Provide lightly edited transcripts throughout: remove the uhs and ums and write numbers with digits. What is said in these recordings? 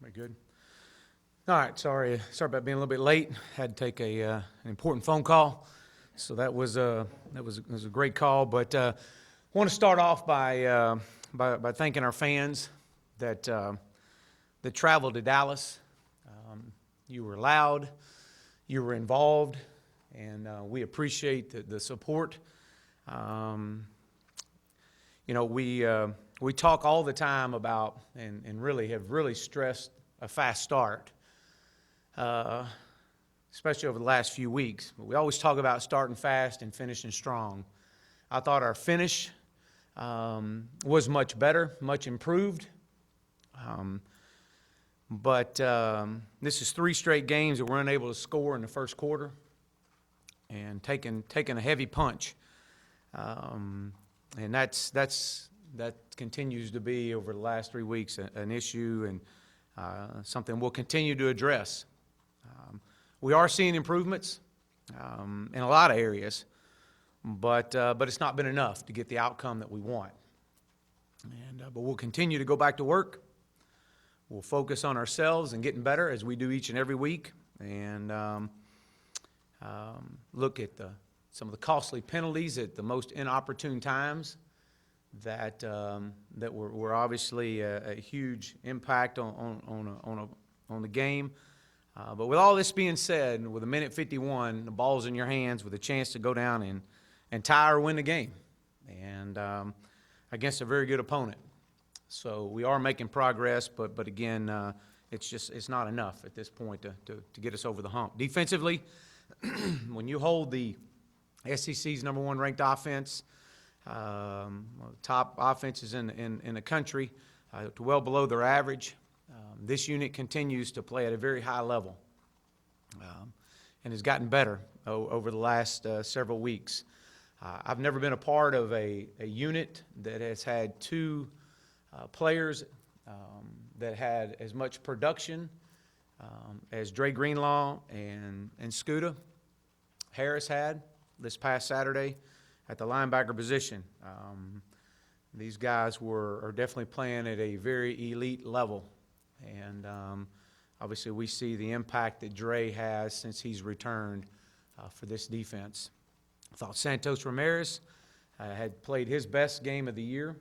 Very good. All right, sorry about being a little bit late. Had to take an important phone call, so that was a great call. But I want to start off by thanking our fans that traveled to Dallas. You were loud, you were involved, and we appreciate the support. We talk all the time about and really have stressed a fast start. Especially over the last few weeks. But we always talk about starting fast and finishing strong. I thought our finish was much better, much improved. But this is 3 straight games that we're unable to score in the first quarter and taking a heavy punch. And that continues to be over the last 3 weeks an issue and something we'll continue to address. We are seeing improvements in a lot of areas, but it's not been enough to get the outcome that we want. But we'll continue to go back to work. We'll focus on ourselves and getting better as we do each and every week, and look at some of the costly penalties at the most inopportune times that were obviously a huge impact on the game. But with all this being said, with a minute 51, the ball's in your hands with a chance to go down and tie or win the game, and against a very good opponent. So we are making progress, but again, it's not enough at this point to get us over the hump. Defensively, when you hold the SEC's number 1 ranked offense, top offenses in the country, to well below their average. This unit continues to play at a very high level and has gotten better over the last several weeks. I've never been a part of a unit that has had 2 players that had as much production as Dre Greenlaw and Scooter Harris had this past Saturday at the linebacker position. These guys are definitely playing at a very elite level. And obviously we see the impact that Dre has since he's returned for this defense. I thought Santos Ramirez had played his best game of the year.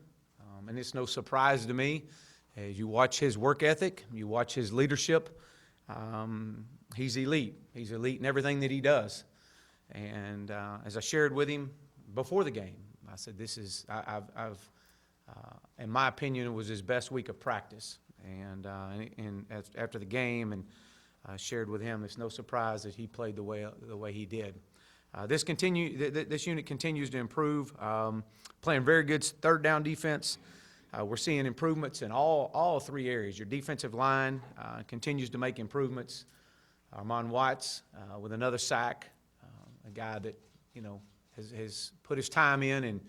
And it's no surprise to me. As you watch his work ethic, you watch his leadership, he's elite. He's elite in everything that he does. And as I shared with him before the game, I said, in my opinion, it was his best week of practice. And after the game, and shared with him, it's no surprise that he played the way he did. This unit continues to improve, playing very good third down defense. We're seeing improvements in all 3 areas. Your defensive line continues to make improvements. Armand Watts with another sack, a guy that has put his time in, and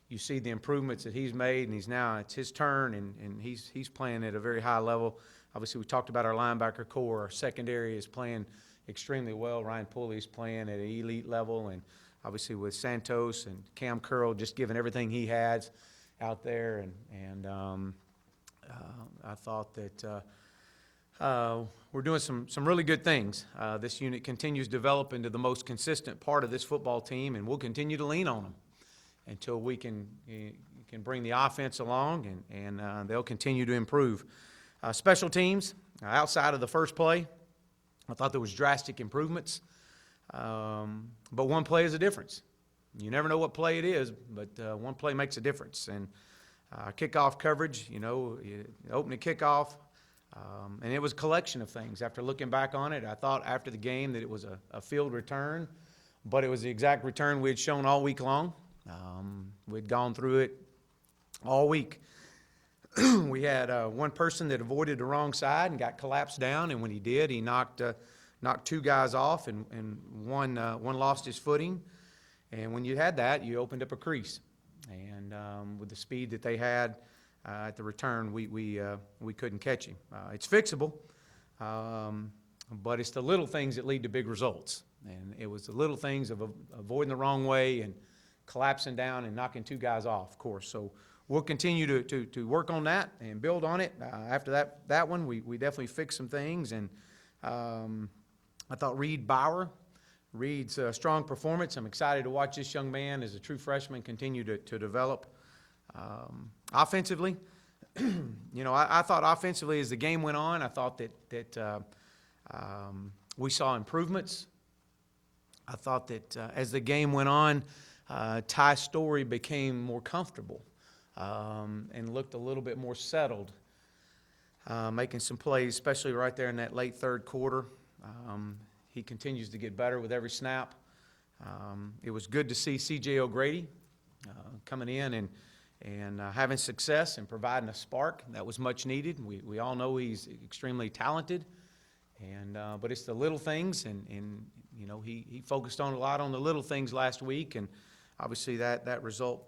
you see the improvements that he's made, and it's his turn, and he's playing at a very high level. Obviously, we talked about our linebacker core. Our secondary is playing extremely well. Ryan Pulley is playing at an elite level, and obviously with Santos and Cam Curl just giving everything he has out there, and I thought that we're doing some really good things. This unit continues to develop into the most consistent part of this football team, and we'll continue to lean on them until we can bring the offense along, and they'll continue to improve. Special teams, outside of the first play, I thought there was drastic improvements, but one play is a difference. You never know what play it is, but one play makes a difference. And kickoff coverage, open the kickoff, and it was a collection of things. After looking back on it, I thought after the game that it was a field return, but it was the exact return we had shown all week long. We'd gone through it all week. We had one person that avoided the wrong side and got collapsed down, and when he did, he knocked 2 guys off, and one lost his footing. And when you had that, you opened up a crease. And with the speed that they had at the return, we couldn't catch him. It's fixable, but it's the little things that lead to big results. And it was the little things of avoiding the wrong way and collapsing down and knocking 2 guys off, of course. So we'll continue to work on that and build on it. After that one, we definitely fixed some things, and I thought Reed's strong performance. I'm excited to watch this young man as a true freshman continue to develop. Offensively, I thought offensively as the game went on, I thought that we saw improvements. I thought that as the game went on, Ty Story became more comfortable and looked a little bit more settled, making some plays, especially right there in that late third quarter. He continues to get better with every snap. It was good to see C.J. O'Grady coming in and having success and providing a spark that was much needed. We all know he's extremely talented, but it's the little things, and he focused on a lot on the little things last week, and obviously that result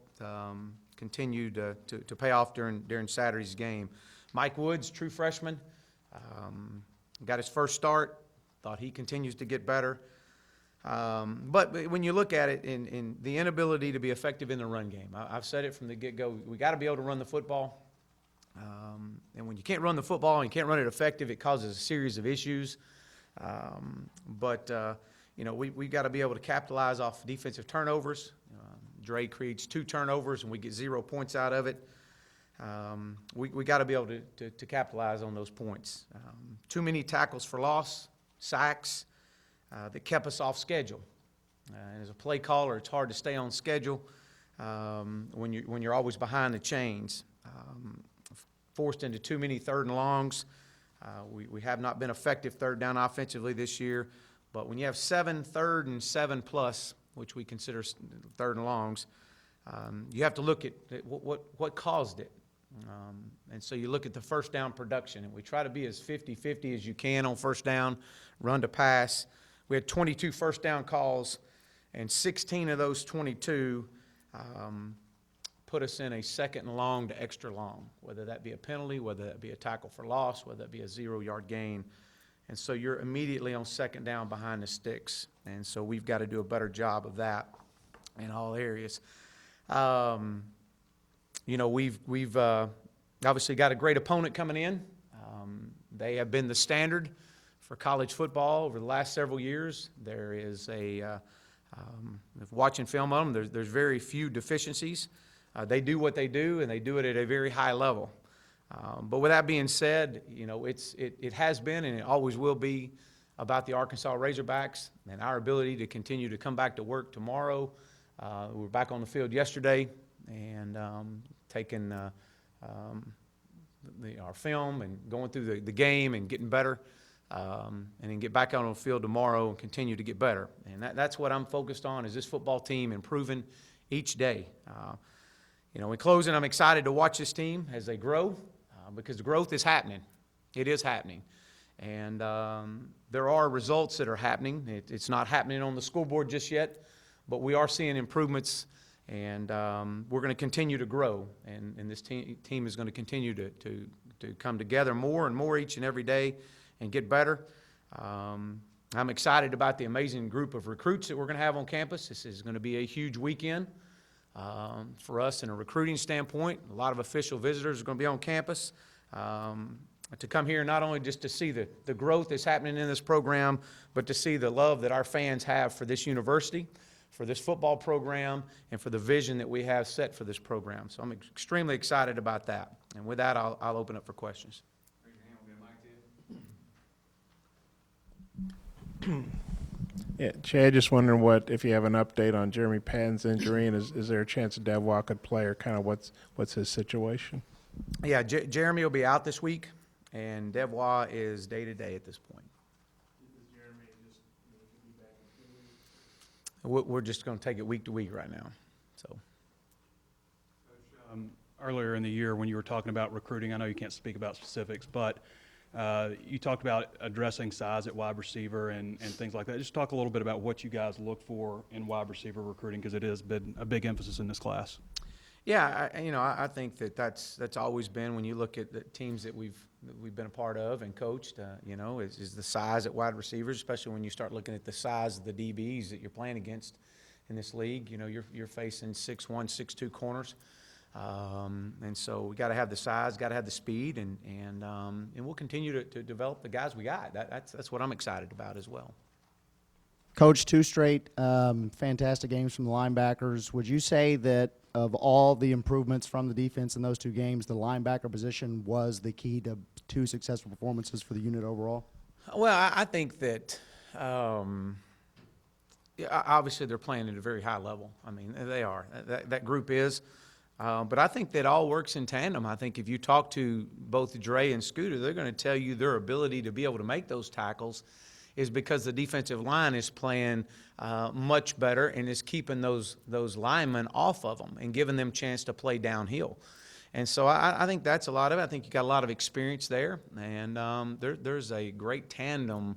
continued to pay off during Saturday's game. Mike Woods, true freshman, got his first start. Thought he continues to get better. But when you look at it in the inability to be effective in the run game, I've said it from the get-go, we got to be able to run the football. And when you can't run the football and you can't run it effective, it causes a series of issues. We got to be able to capitalize off defensive turnovers. Dre creates 2 turnovers and we get 0 points out of it. We got to be able to capitalize on those points. Too many tackles for loss, sacks, that kept us off schedule. And as a play caller, it's hard to stay on schedule when you're always behind the chains. Forced into too many third and longs. We have not been effective third down offensively this year. But when you have 7 third and 7 plus, which we consider third and longs, you have to look at what caused it. And so you look at the first down production, and we try to be as 50-50 as you can on first down, run to pass. We had 22 first down calls, and 16 of those 22 put us in a second and long to extra long, whether that be a penalty, whether that be a tackle for loss, whether that be a 0-yard gain. And so you're immediately on second down behind the sticks. And so we've got to do a better job of that in all areas. We've obviously got a great opponent coming in. They have been the standard for college football over the last several years. There is watching film on them, there's very few deficiencies. They do what they do, and they do it at a very high level. But with that being said, it has been and it always will be about the Arkansas Razorbacks and our ability to continue to come back to work tomorrow. We were back on the field yesterday and taking our film and going through the game and getting better, and then get back out on the field tomorrow and continue to get better. And that's what I'm focused on, is this football team improving each day. In closing, I'm excited to watch this team as they grow because the growth is happening. It is happening. And there are results that are happening. It's not happening on the scoreboard just yet, but we are seeing improvements, and we're going to continue to grow. And this team is going to continue to come together more and more each and every day and get better. I'm excited about the amazing group of recruits that we're going to have on campus. This is going to be a huge weekend for us in a recruiting standpoint. A lot of official visitors are going to be on campus to come here not only just to see the growth that's happening in this program, but to see the love that our fans have for this university, for this football program, and for the vision that we have set for this program. So I'm extremely excited about that. And with that, I'll open up for questions. Raise your hand, we'll get a mic to you. Yeah, Chad, just wondering if you have an update on Jeremy Patton's injury, and is there a chance that Devois could play, or kind of what's his situation? Yeah, Jeremy will be out this week, and Devois is day-to-day at this point. Is Jeremy just be back in 2 weeks? We're just going to take it week to week right now. So. Earlier in the year when you were talking about recruiting, I know you can't speak about specifics, but you talked about addressing size at wide receiver and things like that. Just talk a little bit about what you guys look for in wide receiver recruiting, because it has been a big emphasis in this class. Yeah, I think that's always been, when you look at the teams that we've been a part of and coached, is the size at wide receivers, especially when you start looking at the size of the DBs that you're playing against in this league. You're facing 6'1", 6'2" corners. And so we got to have the size, got to have the speed, and we'll continue to develop the guys we got. That's what I'm excited about as well. Coach, two straight fantastic games from the linebackers. Would you say that of all the improvements from the defense in those two games, the linebacker position was the key to two successful performances for the unit overall? Well, I think that yeah, obviously they're playing at a very high level. I mean, they are. That group is. But I think that all works in tandem. I think if you talk to both Dre and Scooter, they're going to tell you their ability to be able to make those tackles is because the defensive line is playing much better and is keeping those linemen off of them and giving them a chance to play downhill. And so I think that's a lot of it. I think you got a lot of experience there, and there's a great tandem.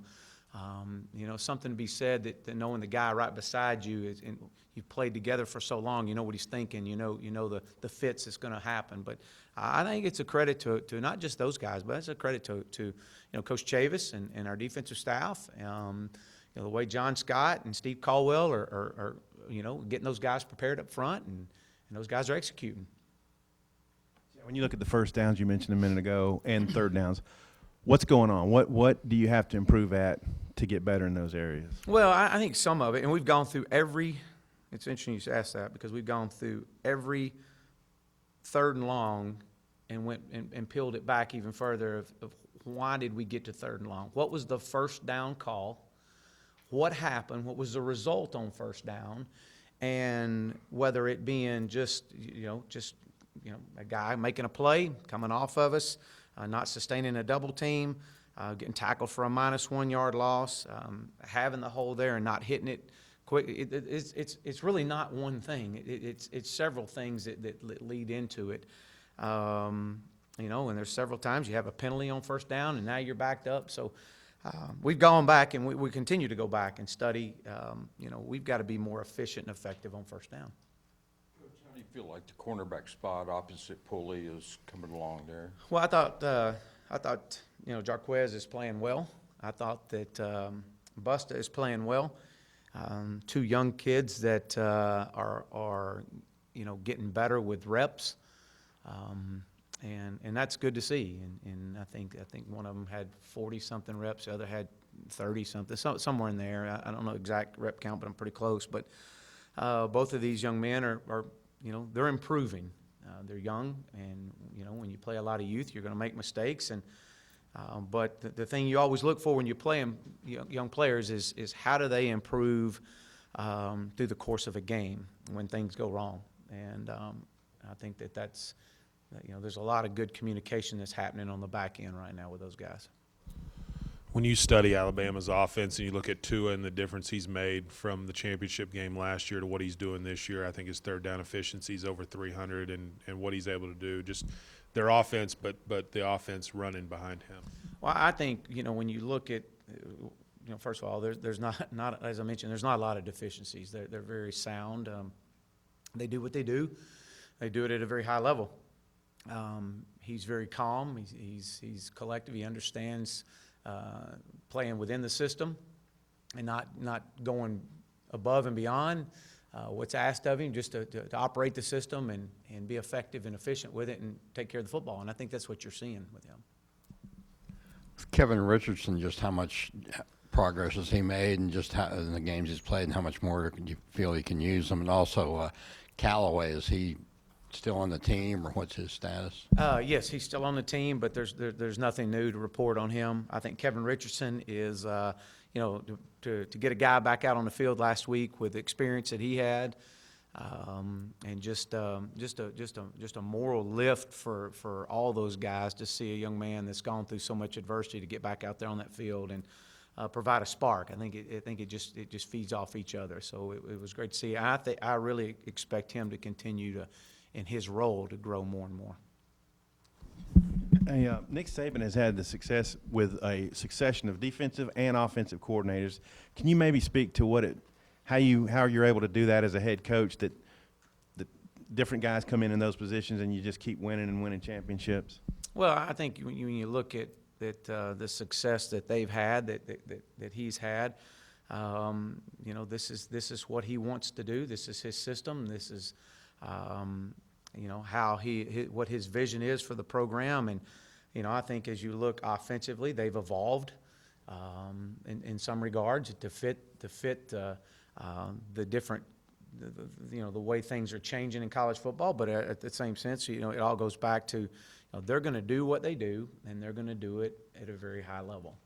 Something to be said that knowing the guy right beside you is, and you've played together for so long, you know what he's thinking, you know the fits that's going to happen. But I think it's a credit to not just those guys, but it's a credit to Coach Chavis and our defensive staff. The way John Scott and Steve Caldwell are getting those guys prepared up front, and those guys are executing. When you look at the first downs you mentioned a minute ago and third downs, what's going on? What do you have to improve at to get better in those areas? Well, I think some of it, and we've gone through every – it's interesting you ask that because we've gone through every third and long and went and peeled it back even further of why did we get to third and long? What was the first down call? What happened? What was the result on first down? And whether it being just a guy making a play, coming off of us, not sustaining a double team, getting tackled for a -1 yard loss, having the hole there and not hitting it quick. It's really not one thing. It's several things that lead into it. And there's several times you have a penalty on first down and now you're backed up. So we've gone back and we continue to go back and study. We've got to be more efficient and effective on first down. How do you feel like the cornerback spot opposite Pulley is coming along there? Well, I thought Jarquez is playing well. I thought that Busta is playing well. Two young kids that are getting better with reps, and that's good to see. And I think one of them had 40-something reps, the other had 30-something, somewhere in there. I don't know exact rep count, but I'm pretty close. But both of these young men are they're improving. They're young, and when you play a lot of youth, you're going to make mistakes. And but the thing you always look for when you play young players is how do they improve through the course of a game when things go wrong. And I think that's there's a lot of good communication that's happening on the back end right now with those guys. When you study Alabama's offense and you look at Tua and the difference he's made from the championship game last year to what he's doing this year, I think his third down efficiency is over 300 and what he's able to do, just their offense, but the offense running behind him. Well, I think, when you look at, first of all, there's not as I mentioned, there's not a lot of deficiencies. They're very sound. They do what they do. They do it at a very high level. He's very calm. He's collective. He understands playing within the system and not going above and beyond what's asked of him, just to operate the system and be effective and efficient with it and take care of the football. And I think that's what you're seeing with him. Kevin Richardson, just how much progress has he made, and just how in the games he's played, and how much more do you feel he can use them? And also Callaway, is he still on the team, or what's his status? Yes, he's still on the team, but there's nothing new to report on him. I think Kevin Richardson is, to get a guy back out on the field last week with the experience that he had, and just a moral lift for all those guys to see a young man that's gone through so much adversity to get back out there on that field and provide a spark. I think it just feeds off each other. So it was great to see. I really expect him to continue to, in his role, to grow more and more. Hey, Nick Saban has had the success with a succession of defensive and offensive coordinators. Can you maybe speak to how you're able to do that as a head coach, that different guys come in those positions and you just keep winning and winning championships? Well, I think when you look at the success that they've had, that he's had, this is what he wants to do. This is his system. This is how what his vision is for the program. And, I think as you look offensively, they've evolved in some regards to fit the different, the way things are changing in college football. But at the same sense, it all goes back to, they're going to do what they do, and they're going to do it at a very high level.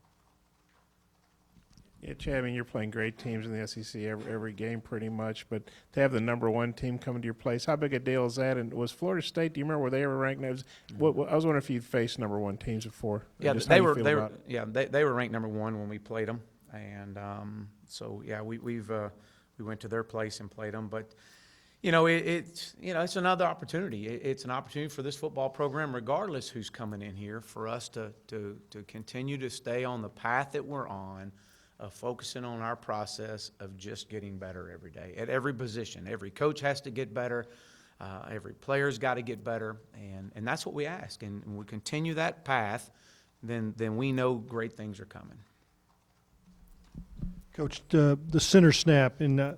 Yeah, Chad, I mean, you're playing great teams in the SEC every game pretty much, but to have the number one team coming to your place, how big a deal is that? And was Florida State, do you remember, were they ever ranked? I was wondering if you'd faced number one teams before. Yeah, just how they you were. feel They about were. it. Yeah, they were ranked number one when we played them, and so yeah, we went to their place and played them. But it's another opportunity. It's an opportunity for this football program, regardless who's coming in here, for us to continue to stay on the path that we're on, of focusing on our process of just getting better every day at every position. Every coach has to get better. Every player's got to get better, and that's what we ask. And when we continue that path, then we know great things are coming. Coach, the center snap, and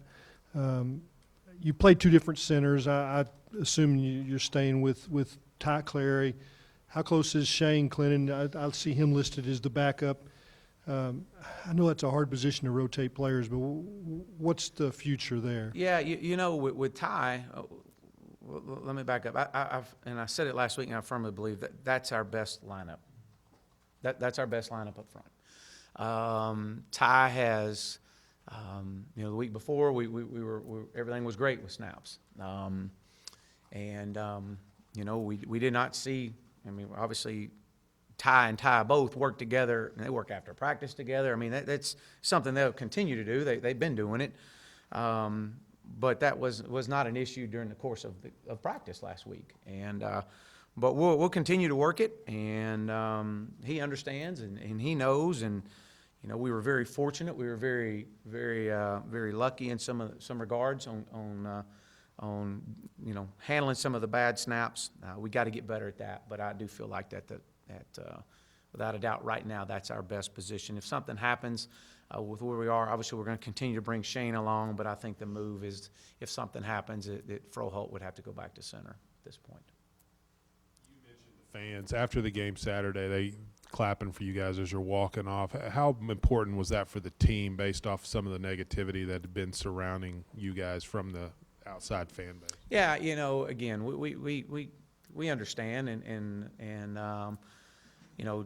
you played two different centers. I assume you're staying with Ty Clary. How close is Shane Clinton? I see him listed as the backup. I know that's a hard position to rotate players, but what's the future there? Yeah, with Ty, let me back up. I said it last week, and I firmly believe that's our best lineup. That's our best lineup up front. Ty has, the week before we everything was great with snaps, we did not see. I mean, obviously, Ty and Ty both work together, and they work after practice together. I mean, that's something they'll continue to do. They've been doing it, but that was not an issue during the course of practice last week. And but we'll continue to work it, and he understands and he knows. And we were very fortunate. We were very very lucky in some regards on handling some of the bad snaps. We got to get better at that, but I do feel like that without a doubt, right now, that's our best position. If something happens with where we are, obviously we're going to continue to bring Shane along, but I think the move is, if something happens, that Froholt would have to go back to center at this point. You mentioned the fans after the game Saturday. They clapping for you guys as you're walking off. How important was that for the team, based off some of the negativity that had been surrounding you guys from the outside fan base? Yeah, again, we understand, and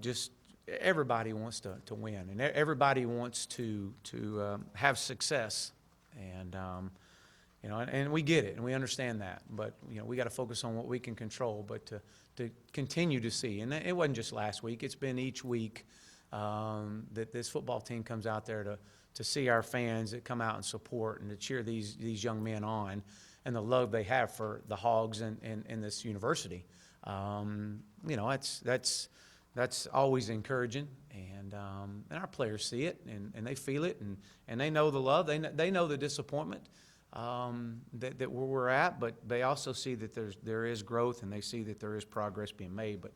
just everybody wants to win, and everybody wants to have success, and and we get it, and we understand that, but we got to focus on what we can control. But to continue to see, and it wasn't just last week; it's been each week that this football team comes out there to see our fans that come out and support and to cheer these young men on, and the love they have for the Hogs and this university. That's always encouraging, and our players see it, and they feel it, and they know the love. They know the disappointment that where we're at, but they also see that there is growth, and they see that there is progress being made. But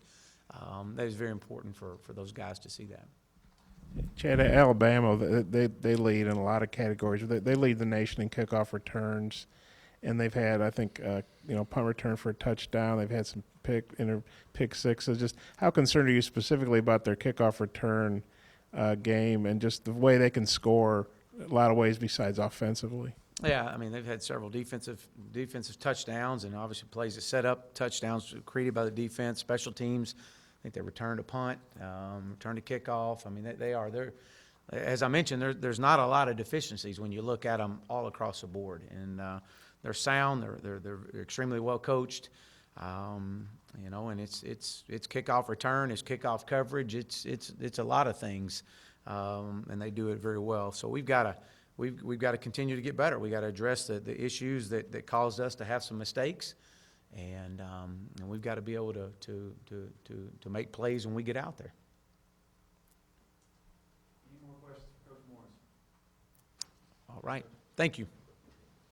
that is very important for those guys to see that. Chad, Alabama, they lead in a lot of categories. They lead the nation in kickoff returns, and they've had, I think, punt return for a touchdown. They've had some pick sixes. Just how concerned are you specifically about their kickoff return game and just the way they can score a lot of ways besides offensively? Yeah, I mean, they've had several defensive touchdowns, and obviously plays that set up touchdowns created by the defense. Special teams, I think they returned a punt, returned a kickoff. I mean, they're as I mentioned, there's not a lot of deficiencies when you look at them all across the board, and they're sound. They're extremely well coached, and it's kickoff return, it's kickoff coverage, it's a lot of things, and they do it very well. So we've got to continue to get better. We got to address the issues that caused us to have some mistakes, and we've got to be able to make plays when we get out there. Any more questions for Coach Morris? All right. Thank you.